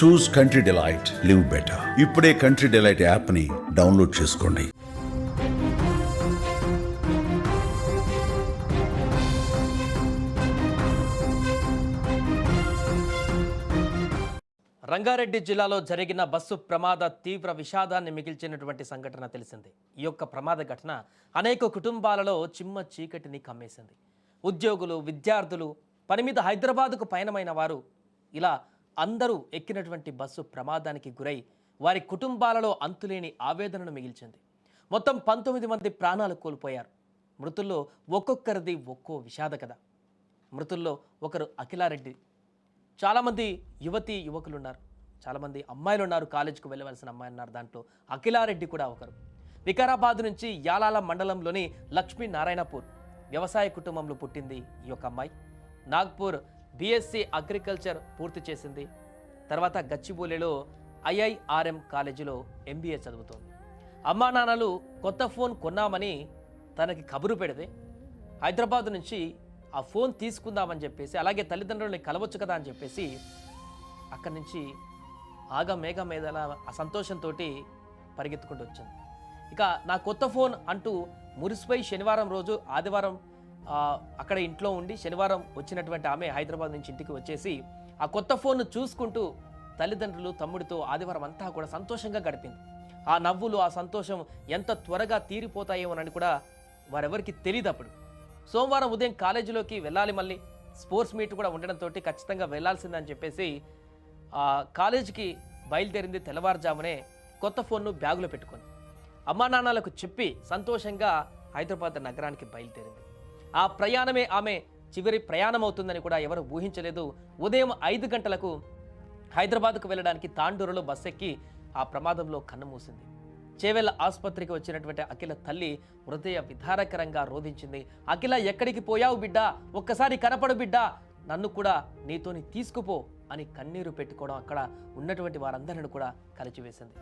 చూస్ country delight, live better. ఇప్పుడే country delight యాప్ని download చేసుకోండి. రంగారెడ్డి జిల్లాలో జరిగిన బస్సు ప్రమాద తీవ్ర విషాదాన్ని మిగిల్చినటువంటి సంఘటన తెలిసింది. ఈ యొక్క ప్రమాద ఘటన అనేక కుటుంబాలలో చిమ్మ చీకటిని కమ్మేసింది. ఉద్యోగులు, విద్యార్థులు, పని మీద హైదరాబాదుకు పయనమైన వారు ఇలా అందరూ ఎక్కినటువంటి బస్సు ప్రమాదానికి గురై వారి కుటుంబాలలో అంతులేని ఆవేదనను మిగిల్చింది. మొత్తం 19 మంది ప్రాణాలు కోల్పోయారు. మృతుల్లో ఒక్కొక్కరిది ఒక్కో విషాద కథ. మృతుల్లో ఒకరు అఖిలారెడ్డి. చాలామంది యువకులు ఉన్నారు, చాలామంది అమ్మాయిలు ఉన్నారు, కాలేజీకి వెళ్ళవలసిన అమ్మాయిలు ఉన్నారు. దాంట్లో అఖిలారెడ్డి కూడా ఒకరు. వికారాబాద్ నుంచి యాలాల మండలంలోని లక్ష్మీనారాయణపూర్ వ్యవసాయ కుటుంబంలో పుట్టింది ఈ యొక్క అమ్మాయి. నాగ్పూర్ బీఎస్సీ అగ్రికల్చర్ పూర్తి చేసింది. తర్వాత గచ్చిబౌలిలో ఐఐఆర్ఎం కాలేజీలో ఎంబీఏ చదువుతోంది. అమ్మా నాన్నలు కొత్త ఫోన్ కొన్నామని తనకి కబురు పెడితే హైదరాబాద్ నుంచి ఆ ఫోన్ తీసుకుందామని చెప్పేసి, అలాగే తల్లిదండ్రులని కలవచ్చు కదా అని చెప్పేసి అక్కడి నుంచి మేఘ మీదల ఆ సంతోషంతో పరిగెత్తుకుంటూ వచ్చింది. ఇక నా కొత్త ఫోన్ అంటూ మురిసిపోయి శనివారం రోజు, ఆదివారం అక్కడ ఇంట్లో ఉండి శనివారం వచ్చినటువంటి ఆమె హైదరాబాద్ నుంచి ఇంటికి వచ్చేసి ఆ కొత్త ఫోన్ను చూసుకుంటూ తల్లిదండ్రులు, తమ్ముడితో ఆదివారం అంతా కూడా సంతోషంగా గడిపింది. ఆ నవ్వులు, ఆ సంతోషం ఎంత త్వరగా తీరిపోతాయేమోనని కూడా వారెవరికి తెలియదు. అప్పుడు సోమవారం ఉదయం కాలేజీలోకి వెళ్ళాలి, మళ్ళీ స్పోర్ట్స్ మీట్ కూడా ఉండడంతో ఖచ్చితంగా వెళ్లాల్సిందని చెప్పేసి కాలేజీకి బయలుదేరింది. తెల్లవారుజామునే కొత్త ఫోన్ను బ్యాగులో పెట్టుకుంది. అమ్మా నాన్నలకు చెప్పి సంతోషంగా హైదరాబాద్ నగరానికి బయలుదేరింది. ఆ ప్రయాణమే ఆమె చివరి ప్రయాణం అవుతుందని కూడా ఎవరు ఊహించలేదు. ఉదయం 5 గంటలకు హైదరాబాద్కు వెళ్ళడానికి తాండూరులో బస్ ఎక్కి ఆ ప్రమాదంలో కన్నుమూసింది. చేవెళ్ళ ఆసుపత్రికి వచ్చినటువంటి అఖిల తల్లి హృదయ విధారకరంగా రోధించింది. అఖిల, ఎక్కడికి పోయావు బిడ్డా? ఒక్కసారి కనపడు బిడ్డా, నన్ను కూడా నీతోని తీసుకుపో అని కన్నీరు పెట్టుకోవడం అక్కడ ఉన్నటువంటి వారందరిని కూడా కలిచివేసింది.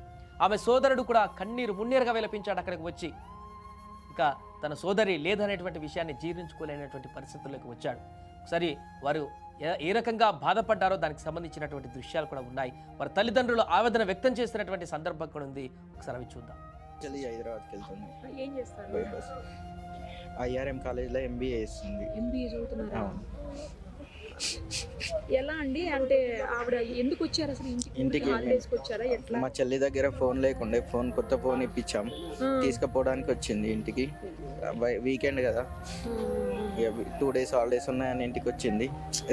ఆమె సోదరుడు కూడా కన్నీరు మున్నీరుగా విలపించాడు అక్కడికి వచ్చి. ఇక తన సోదరి లేదనేటువంటి విషయాన్ని జీర్ణించుకోలేనటువంటి పరిస్థితుల్లోకి వచ్చాడు. ఒకసారి వారు ఏ రకంగా బాధపడ్డారో దానికి సంబంధించినటువంటి దృశ్యాలు కూడా ఉన్నాయి. వారి తల్లిదండ్రులు ఆవేదన వ్యక్తం చేసినటువంటి సందర్భం కూడా ఉంది. ఒకసారి అవి చూద్దాం. హైదరాబాద్కి వెళ్తుంది. ఏం చేస్తారు? ఐఆర్ఎం కాలేజ్లో ఎంబీఏ చేస్తుంది. ఎంబీఏ చదువుతున్నారా? ఎలా అండి, అంటే ఆవిడ ఎందుకు వచ్చారు అసలు ఇంటికి? హాలిడేస్కి వచ్చారా? ఎట్లా? మా చెల్లి దగ్గర ఫోన్ లేకుండే, కొత్త ఫోన్ ఇప్పించాం, తీసుకుపోవడానికి వచ్చింది ఇంటికి. వీకెండ్ కదా, 2 days హాలిడేస్ ఉన్నాయని ఇంటికి వచ్చింది.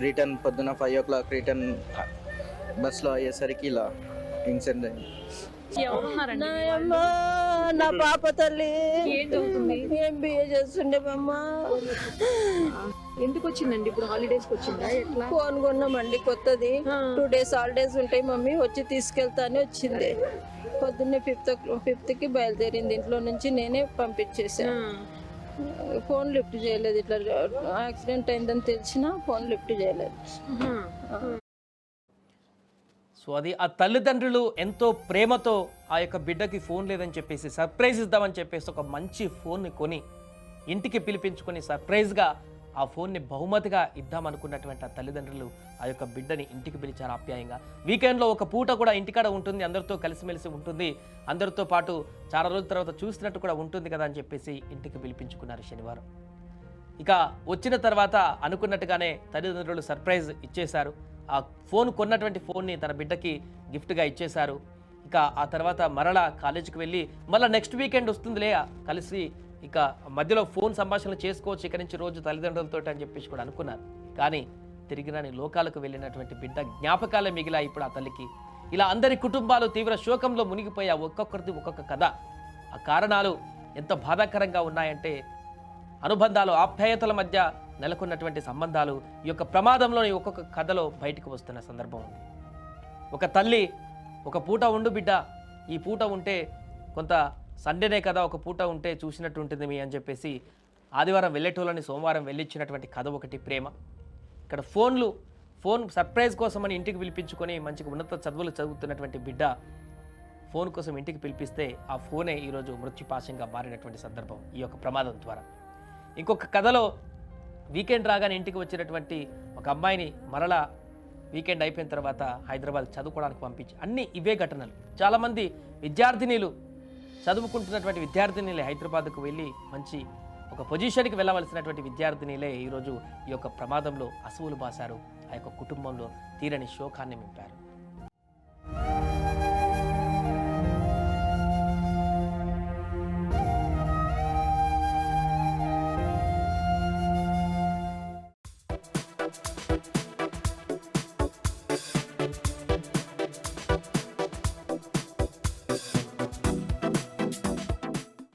రిటర్న్ పొద్దున 5 o'clock రిటర్న్ బస్లో అయ్యేసరికి ఇలా ఇన్సిడెంట్ అయింది. నా పాప తల్లి ఏం చదువుతుంది? ఎంబీఏ చేస్తుండే అమ్మ. ఎందుకు వచ్చిందండి ఇప్పుడు? హాలిడేస్కి వచ్చిందా? ఎట్లా? ఫోన్ కొన్నామండి కొత్తది. 2 days హాలిడేస్ ఉంటాయి మమ్మీ, వచ్చి తీసుకెళ్తానే వచ్చింది. పొద్దున్నే 5th బయలుదేరింది ఇంట్లో నుంచి. నేనే పంపించేసాను. ఫోన్ లిఫ్ట్ చేయలేదు. ఇట్లా యాక్సిడెంట్ అయిందని తెలిసినా ఫోన్ లిఫ్ట్ చేయలేదు. సో అది ఆ తల్లిదండ్రులు ఎంతో ప్రేమతో ఆ యొక్క బిడ్డకి ఫోన్ లేదని చెప్పేసి సర్ప్రైజ్ ఇద్దామని చెప్పేసి ఒక మంచి ఫోన్ని కొని ఇంటికి పిలిపించుకొని సర్ప్రైజ్గా ఆ ఫోన్ని బహుమతిగా ఇద్దామనుకున్నటువంటి ఆ తల్లిదండ్రులు ఆ యొక్క బిడ్డని ఇంటికి పిలిచారు ఆప్యాయంగా. వీకెండ్లో ఒక పూట కూడా ఇంటికాడ ఉంటుంది, అందరితో కలిసిమెలిసి ఉంటుంది, అందరితో పాటు చాలా రోజుల తర్వాత చూసినట్టు కూడా ఉంటుంది కదా అని చెప్పేసి ఇంటికి పిలిపించుకున్నారు శనివారం. ఇక వచ్చిన తర్వాత అనుకున్నట్టుగానే తల్లిదండ్రులు సర్ప్రైజ్ ఇచ్చేశారు. ఆ ఫోన్ కొన్నటువంటి ఫోన్ని తన బిడ్డకి గిఫ్ట్గా ఇచ్చేశారు. ఇక ఆ తర్వాత మరలా కాలేజీకి వెళ్ళి మళ్ళీ నెక్స్ట్ వీకెండ్ వస్తుందిలే కలిసి ఇక మధ్యలో ఫోన్ సంభాషణలు చేసుకోవచ్చు ఇక నుంచి రోజు తల్లిదండ్రులతో అని చెప్పేసి కూడా అనుకున్నారు. కానీ తిరిగి రాని లోకాలకు వెళ్ళినటువంటి బిడ్డ జ్ఞాపకాలే మిగిలా ఇప్పుడు ఆ తల్లికి. ఇలా అందరి కుటుంబాలు తీవ్ర శోకంలో మునిగిపోయా. ఒక్కొక్కరిది ఒక్కొక్క కథ. ఆ కారణాలు ఎంత బాధాకరంగా ఉన్నాయంటే అనుబంధాలు, ఆప్యాయతల మధ్య నెలకొన్నటువంటి సంబంధాలు ఈ యొక్క ప్రమాదంలోని ఒక్కొక్క కథలో బయటకు వస్తున్న సందర్భం ఉంది. ఒక తల్లి, ఒక పూట ఉండు బిడ్డ, ఈ పూట ఉంటే కొంత సండేనే కదా, ఒక పూట ఉంటే చూసినట్టు ఉంటుంది మీ అని చెప్పేసి ఆదివారం వెళ్ళేటోళ్ళని సోమవారం వెళ్ళిచ్చినటువంటి కథ ఒకటి ప్రేమ. ఇక్కడ ఫోన్ సర్ప్రైజ్ కోసమని ఇంటికి పిలిపించుకొని మంచిగా ఉన్నత చదువులు చదువుతున్నటువంటి బిడ్డ ఫోన్ కోసం ఇంటికి పిలిపిస్తే ఆ ఫోనే ఈరోజు మృత్యుపాశంగా మారినటువంటి సందర్భం ఈ యొక్క ప్రమాదం ద్వారా. ఇంకొక కథలో వీకెండ్ రాగానే ఇంటికి వచ్చినటువంటి ఒక అమ్మాయిని మరలా వీకెండ్ అయిపోయిన తర్వాత హైదరాబాద్ చదువుకోవడానికి పంపించి అన్నీ ఇవే ఘటనలు. చాలామంది విద్యార్థినీలు చదువుకుంటున్నటువంటి విద్యార్థినీలే హైదరాబాద్కు వెళ్ళి మంచి ఒక పొజిషన్కి వెళ్ళవలసినటువంటి విద్యార్థినీలే ఈరోజు ఈ యొక్క ప్రమాదంలో అసువులు బాసారు. ఆ యొక్క కుటుంబంలో తీరని శోకాన్ని నింపారు.